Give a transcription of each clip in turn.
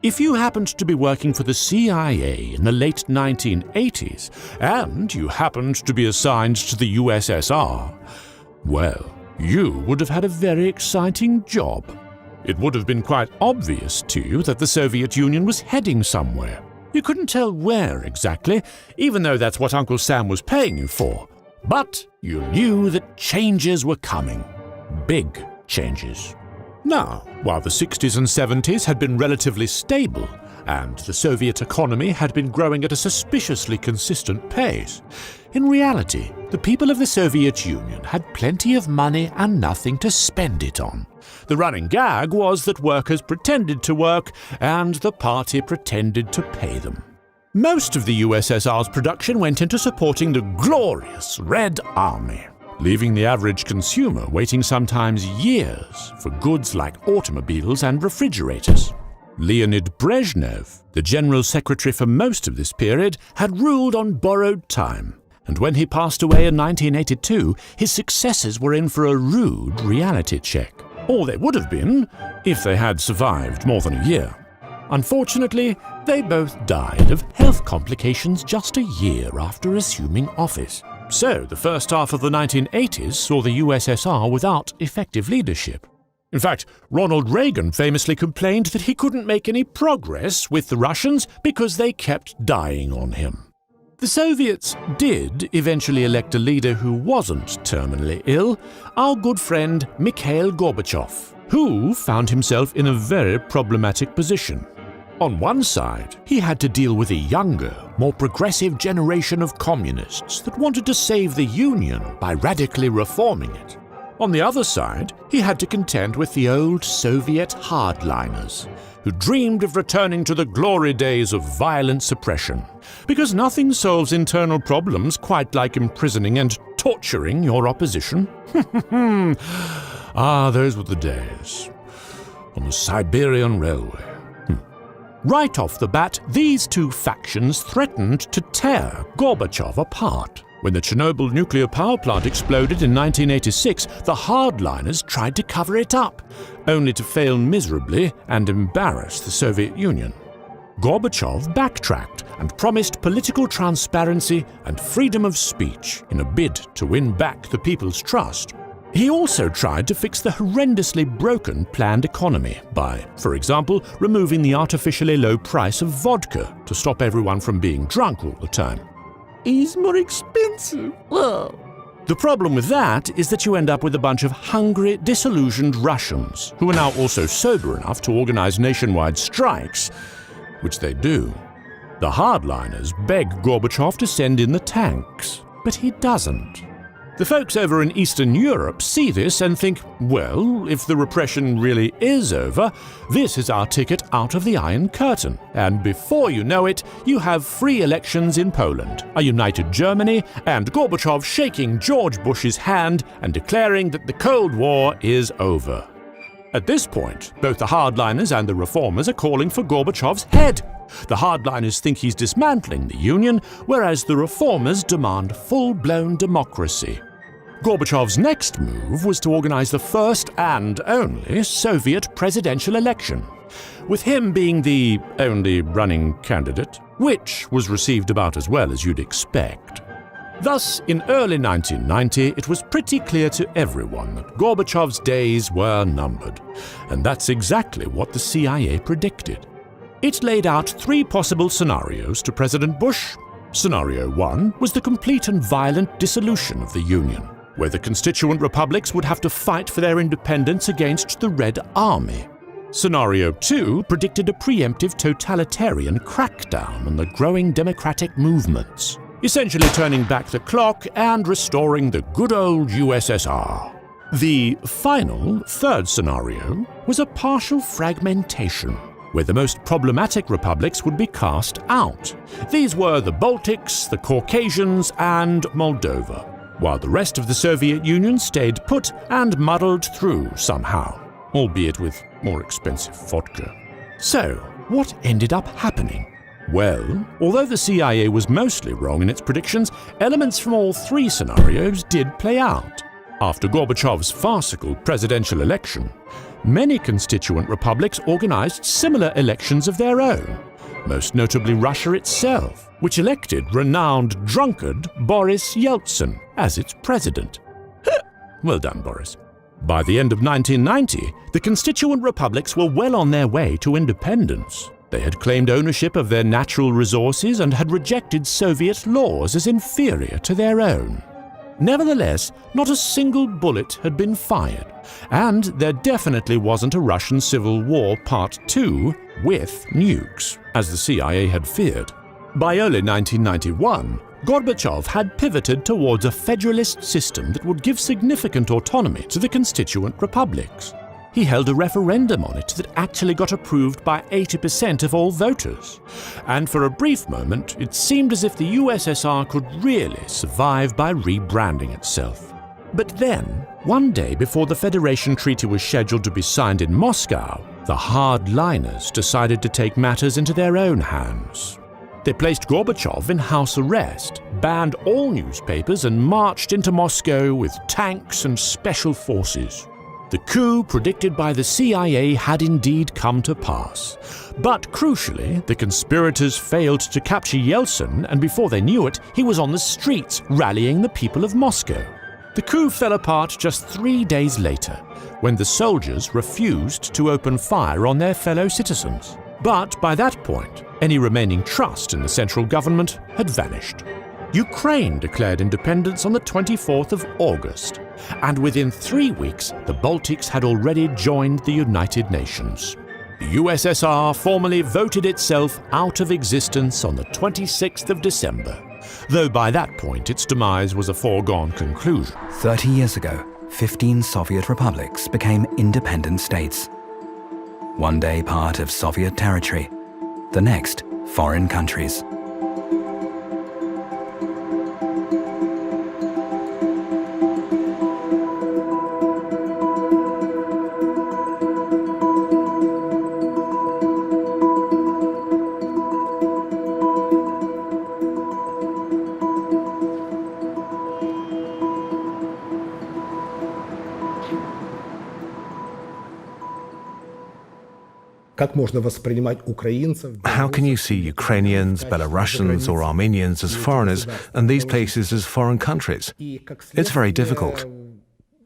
If you happened to be working for the CIA in the late 1980s, and you happened to be assigned to the USSR, well, you would have had a very exciting job. It would have been quite obvious to you that the Soviet Union was heading somewhere. You couldn't tell where exactly, even though that's what Uncle Sam was paying you for. But you knew that changes were coming. Big changes. Now, while the 60s and 70s had been relatively stable, and the Soviet economy had been growing at a suspiciously consistent pace, in reality, the people of the Soviet Union had plenty of money and nothing to spend it on. The running gag was that workers pretended to work, and the party pretended to pay them. Most of the USSR's production went into supporting the glorious Red Army, leaving the average consumer waiting sometimes years for goods like automobiles and refrigerators. Leonid Brezhnev, the general secretary for most of this period, had ruled on borrowed time, and when he passed away in 1982, his successors were in for a rude reality check. Or they would have been if they had survived more than a year. Unfortunately, they both died of health complications just a year after assuming office. So the first half of the 1980s saw the USSR without effective leadership. In fact, Ronald Reagan famously complained that he couldn't make any progress with the Russians because they kept dying on him. The Soviets did eventually elect a leader who wasn't terminally ill, our good friend Mikhail Gorbachev, who found himself in a very problematic position. On one side, he had to deal with a younger, more progressive generation of communists that wanted to save the Union by radically reforming it. On the other side, he had to contend with the old Soviet hardliners, who dreamed of returning to the glory days of violent suppression, because nothing solves internal problems quite like imprisoning and torturing your opposition. Ah, those were the days. On the Siberian Railway. Right off the bat, these two factions threatened to tear Gorbachev apart. When the Chernobyl nuclear power plant exploded in 1986, the hardliners tried to cover it up, only to fail miserably and embarrass the Soviet Union. Gorbachev backtracked and promised political transparency and freedom of speech in a bid to win back the people's trust. He also tried to fix the horrendously broken planned economy by, for example, removing the artificially low price of vodka to stop everyone from being drunk all the time. It's more expensive. Whoa. The problem with that is that you end up with a bunch of hungry, disillusioned Russians who are now also sober enough to organize nationwide strikes, which they do. The hardliners beg Gorbachev to send in the tanks, but he doesn't. The folks over in Eastern Europe see this and think, well, if the repression really is over, this is our ticket out of the Iron Curtain. And before you know it, you have free elections in Poland, a united Germany, and Gorbachev shaking George Bush's hand and declaring that the Cold War is over. At this point, both the hardliners and the reformers are calling for Gorbachev's head. The hardliners think he's dismantling the Union, whereas the reformers demand full-blown democracy. Gorbachev's next move was to organize the first and only Soviet presidential election, with him being the only running candidate, which was received about as well as you'd expect. Thus, in early 1990, it was pretty clear to everyone that Gorbachev's days were numbered, and that's exactly what the CIA predicted. It laid out three possible scenarios to President Bush. Scenario 1 was the complete and violent dissolution of the Union, where the constituent republics would have to fight for their independence against the Red Army. Scenario 2 predicted a preemptive totalitarian crackdown on the growing democratic movements, essentially turning back the clock and restoring the good old USSR. The final, third scenario was a partial fragmentation, where the most problematic republics would be cast out. These were the Baltics, the Caucasians, and Moldova, while the rest of the Soviet Union stayed put and muddled through somehow, albeit with more expensive vodka. So, what ended up happening? Well, although the CIA was mostly wrong in its predictions, elements from all three scenarios did play out. After Gorbachev's farcical presidential election, Many constituent republics organized similar elections of their own, most notably Russia itself, which elected renowned drunkard Boris Yeltsin as its president. Well done, Boris. By the end of 1990, the constituent republics were well on their way to independence. They had claimed ownership of their natural resources and had rejected Soviet laws as inferior to their own. Nevertheless, not a single bullet had been fired, and there definitely wasn't a Russian Civil War Part 2 with nukes, as the CIA had feared. By early 1991, Gorbachev had pivoted towards a federalist system that would give significant autonomy to the constituent republics. He held a referendum on it that actually got approved by 80% of all voters. And for a brief moment, it seemed as if the USSR could really survive by rebranding itself. But then, one day before the Federation Treaty was scheduled to be signed in Moscow, the hardliners decided to take matters into their own hands. They placed Gorbachev in house arrest, banned all newspapers, and marched into Moscow with tanks and special forces. The coup predicted by the CIA had indeed come to pass. But crucially, the conspirators failed to capture Yeltsin, and before they knew it, he was on the streets rallying the people of Moscow. The coup fell apart just 3 days later, when the soldiers refused to open fire on their fellow citizens. But by that point, any remaining trust in the central government had vanished. Ukraine declared independence on the 24th of August, and within 3 weeks, the Baltics had already joined the United Nations. The USSR formally voted itself out of existence on the 26th of December, though by that point its demise was a foregone conclusion. 30 years ago, 15 Soviet republics became independent states. One day part of Soviet territory, the next foreign countries. How can you see Ukrainians, Belarusians or Armenians as foreigners and these places as foreign countries? It's very difficult.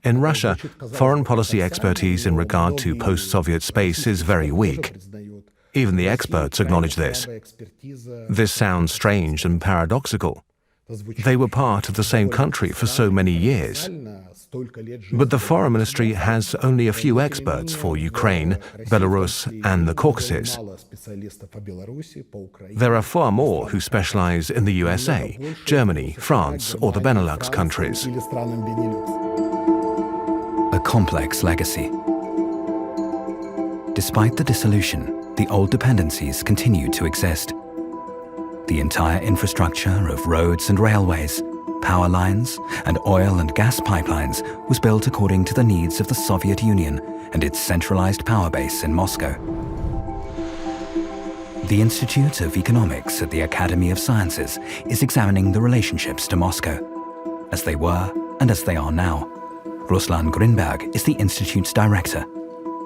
In Russia, foreign policy expertise in regard to post-Soviet space is very weak. Even the experts acknowledge this. This sounds strange and paradoxical. They were part of the same country for so many years. But the Foreign Ministry has only a few experts for Ukraine, Belarus and the Caucasus. There are far more who specialize in the USA, Germany, France or the Benelux countries. A complex legacy. Despite the dissolution, the old dependencies continued to exist. The entire infrastructure of roads and railways, power lines, and oil and gas pipelines was built according to the needs of the Soviet Union and its centralized power base in Moscow. The Institute of Economics at the Academy of Sciences is examining the relationships to Moscow, as they were and as they are now. Ruslan Grinberg is the Institute's director.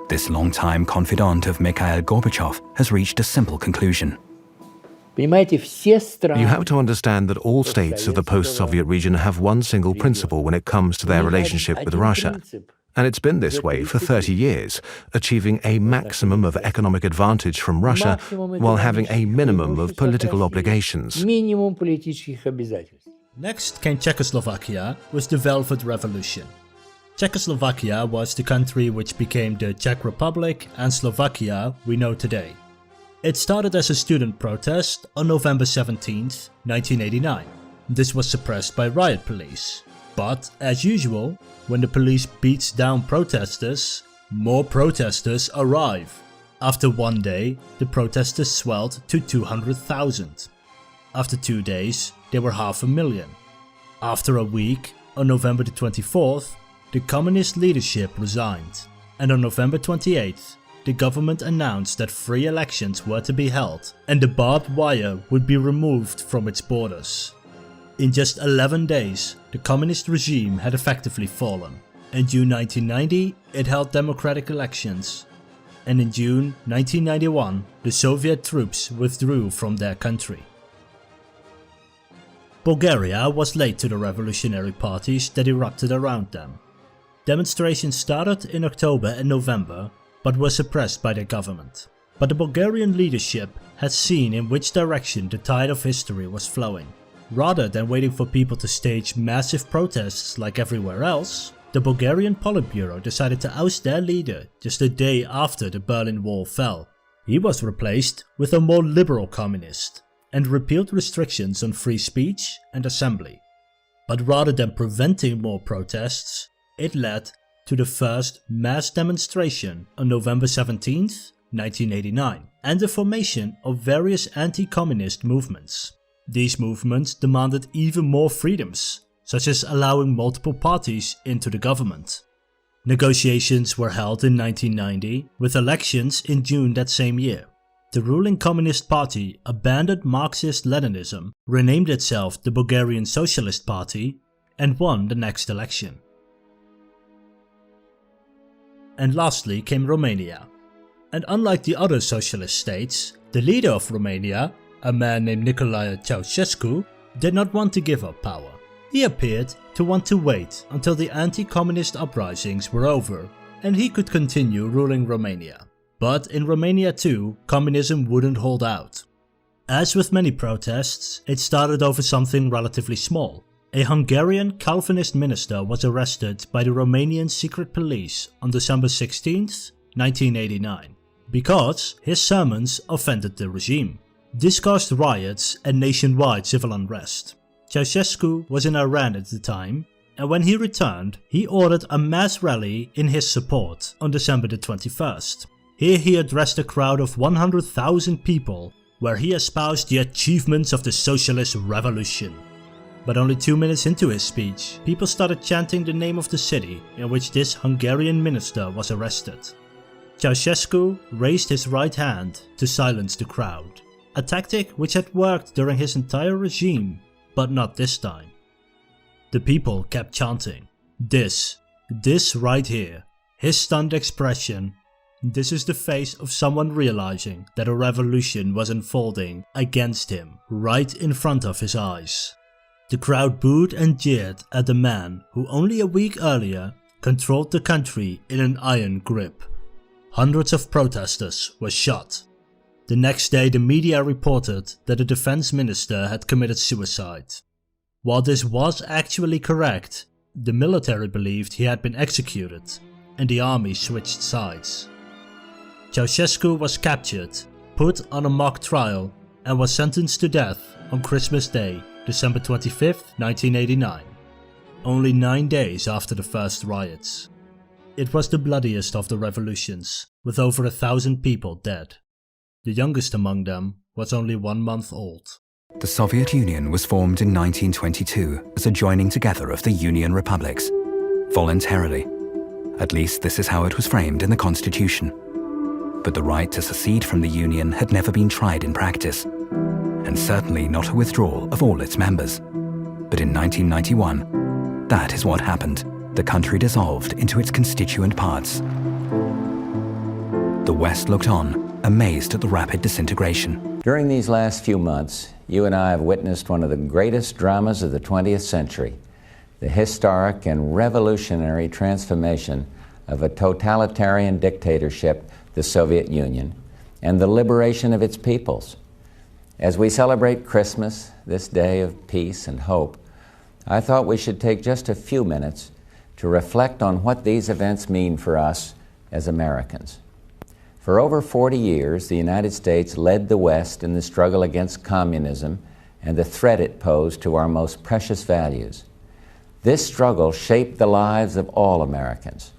This longtime confidant of Mikhail Gorbachev has reached a simple conclusion. You have to understand that all states of the post-Soviet region have one single principle when it comes to their relationship with Russia. And it's been this way for 30 years, achieving a maximum of economic advantage from Russia while having a minimum of political obligations. Next came Czechoslovakia with the Velvet Revolution. Czechoslovakia was the country which became the Czech Republic and Slovakia we know today. It started as a student protest on November 17, 1989. This was suppressed by riot police. But, as usual, when the police beats down protesters, more protesters arrive. After one day, the protesters swelled to 200,000. After 2 days, they were 500,000. After a week, on November the 24th, the communist leadership resigned. And on November 28th, the government announced that free elections were to be held and the barbed wire would be removed from its borders. In just 11 days, the communist regime had effectively fallen. In June 1990, it held democratic elections. And in June 1991, the Soviet troops withdrew from their country. Bulgaria was late to the revolutionary parties that erupted around them. Demonstrations started in October and November, but were suppressed by their government. But the Bulgarian leadership had seen in which direction the tide of history was flowing. Rather than waiting for people to stage massive protests like everywhere else, the Bulgarian Politburo decided to oust their leader just a day after the Berlin Wall fell. He was replaced with a more liberal communist and repealed restrictions on free speech and assembly. But rather than preventing more protests, it led to the first mass demonstration on November 17th, 1989, and the formation of various anti-communist movements. These movements demanded even more freedoms, such as allowing multiple parties into the government. Negotiations were held in 1990, with elections in June that same year. The ruling Communist Party abandoned Marxist-Leninism, renamed itself the Bulgarian Socialist Party, and won the next election. And lastly came Romania. And unlike the other socialist states, the leader of Romania, a man named Nicolae Ceausescu, did not want to give up power. He appeared to want to wait until the anti-communist uprisings were over and he could continue ruling Romania. But in Romania too, communism wouldn't hold out. As with many protests, it started over something relatively small. A Hungarian Calvinist minister was arrested by the Romanian secret police on December 16th, 1989, because his sermons offended the regime. This caused riots and nationwide civil unrest. Ceausescu was in Iran at the time, and when he returned, he ordered a mass rally in his support on December the 21st. Here he addressed a crowd of 100,000 people, where he espoused the achievements of the socialist revolution. But only 2 minutes into his speech, people started chanting the name of the city in which this Hungarian minister was arrested. Ceausescu raised his right hand to silence the crowd, a tactic which had worked during his entire regime, but not this time. The people kept chanting, this right here, his stunned expression. This is the face of someone realizing that a revolution was unfolding against him right in front of his eyes. The crowd booed and jeered at the man who only a week earlier controlled the country in an iron grip. Hundreds of protesters were shot. The next day the media reported that the defense minister had committed suicide. While this was actually correct, the military believed he had been executed and the army switched sides. Ceausescu was captured, put on a mock trial and was sentenced to death on Christmas Day, December 25th, 1989, only 9 days after the first riots. It was the bloodiest of the revolutions, with over 1,000 people dead. The youngest among them was only 1 month old. The Soviet Union was formed in 1922 as a joining together of the Union republics, voluntarily. At least this is how it was framed in the Constitution. But the right to secede from the Union had never been tried in practice, and certainly not a withdrawal of all its members. But in 1991, that is what happened. The country dissolved into its constituent parts. The West looked on, amazed at the rapid disintegration. During these last few months, you and I have witnessed one of the greatest dramas of the 20th century, the historic and revolutionary transformation of a totalitarian dictatorship, the Soviet Union, and the liberation of its peoples. As we celebrate Christmas, this day of peace and hope, I thought we should take just a few minutes to reflect on what these events mean for us as Americans. For over 40 years, the United States led the West in the struggle against communism and the threat it posed to our most precious values. This struggle shaped the lives of all Americans.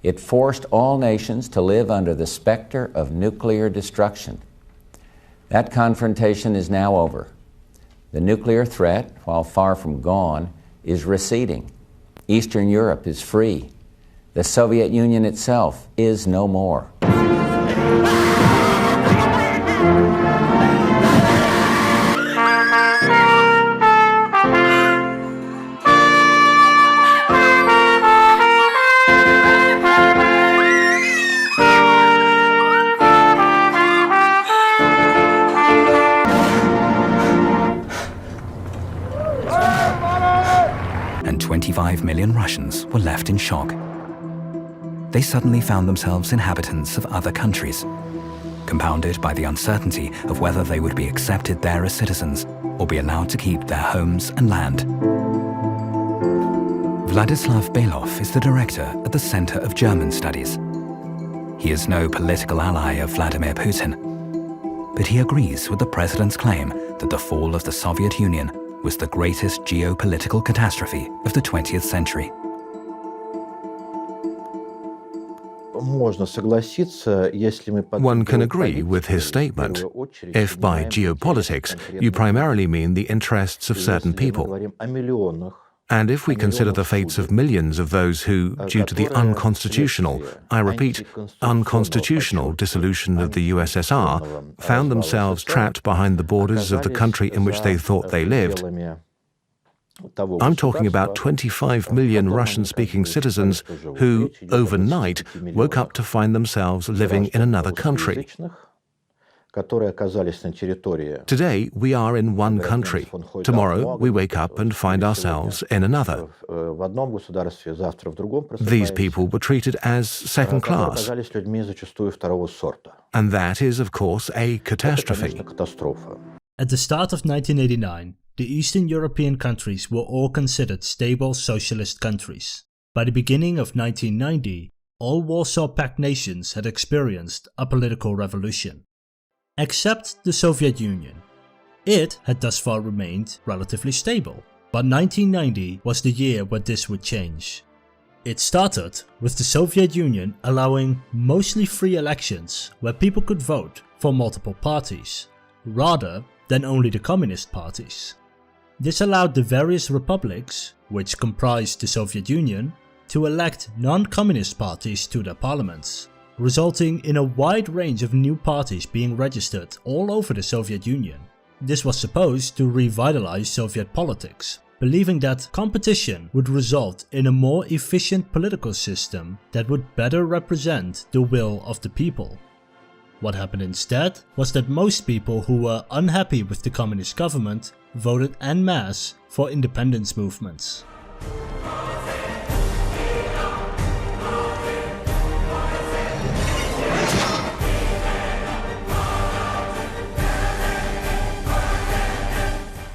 It forced all nations to live under the specter of nuclear destruction. That confrontation is now over. The nuclear threat, while far from gone, is receding. Eastern Europe is free. The Soviet Union itself is no more. 25 million Russians were left in shock. They suddenly found themselves inhabitants of other countries, compounded by the uncertainty of whether they would be accepted there as citizens or be allowed to keep their homes and land. Vladislav Belov is the director at the Center of German Studies. He is no political ally of Vladimir Putin, but he agrees with the president's claim that the fall of the Soviet Union was the greatest geopolitical catastrophe of the 20th century. One can agree with his statement if by geopolitics you primarily mean the interests of certain people, and if we consider the fates of millions of those who, due to the unconstitutional, I repeat, unconstitutional dissolution of the USSR, found themselves trapped behind the borders of the country in which they thought they lived. I'm talking about 25 million Russian-speaking citizens who, overnight, woke up to find themselves living in another country. Today, we are in one country. Tomorrow, we wake up and find ourselves in another. These people were treated as second class. And that is, of course, a catastrophe. At the start of 1989, the Eastern European countries were all considered stable socialist countries. By the beginning of 1990, all Warsaw Pact nations had experienced a political revolution. Except the Soviet Union. It had thus far remained relatively stable, but 1990 was the year where this would change. It started with the Soviet Union allowing mostly free elections where people could vote for multiple parties, rather than only the communist parties. This allowed the various republics, which comprised the Soviet Union, to elect non-communist parties to their parliaments, resulting in a wide range of new parties being registered all over the Soviet Union. This was supposed to revitalize Soviet politics, believing that competition would result in a more efficient political system that would better represent the will of the people. What happened instead was that most people who were unhappy with the communist government voted en masse for independence movements.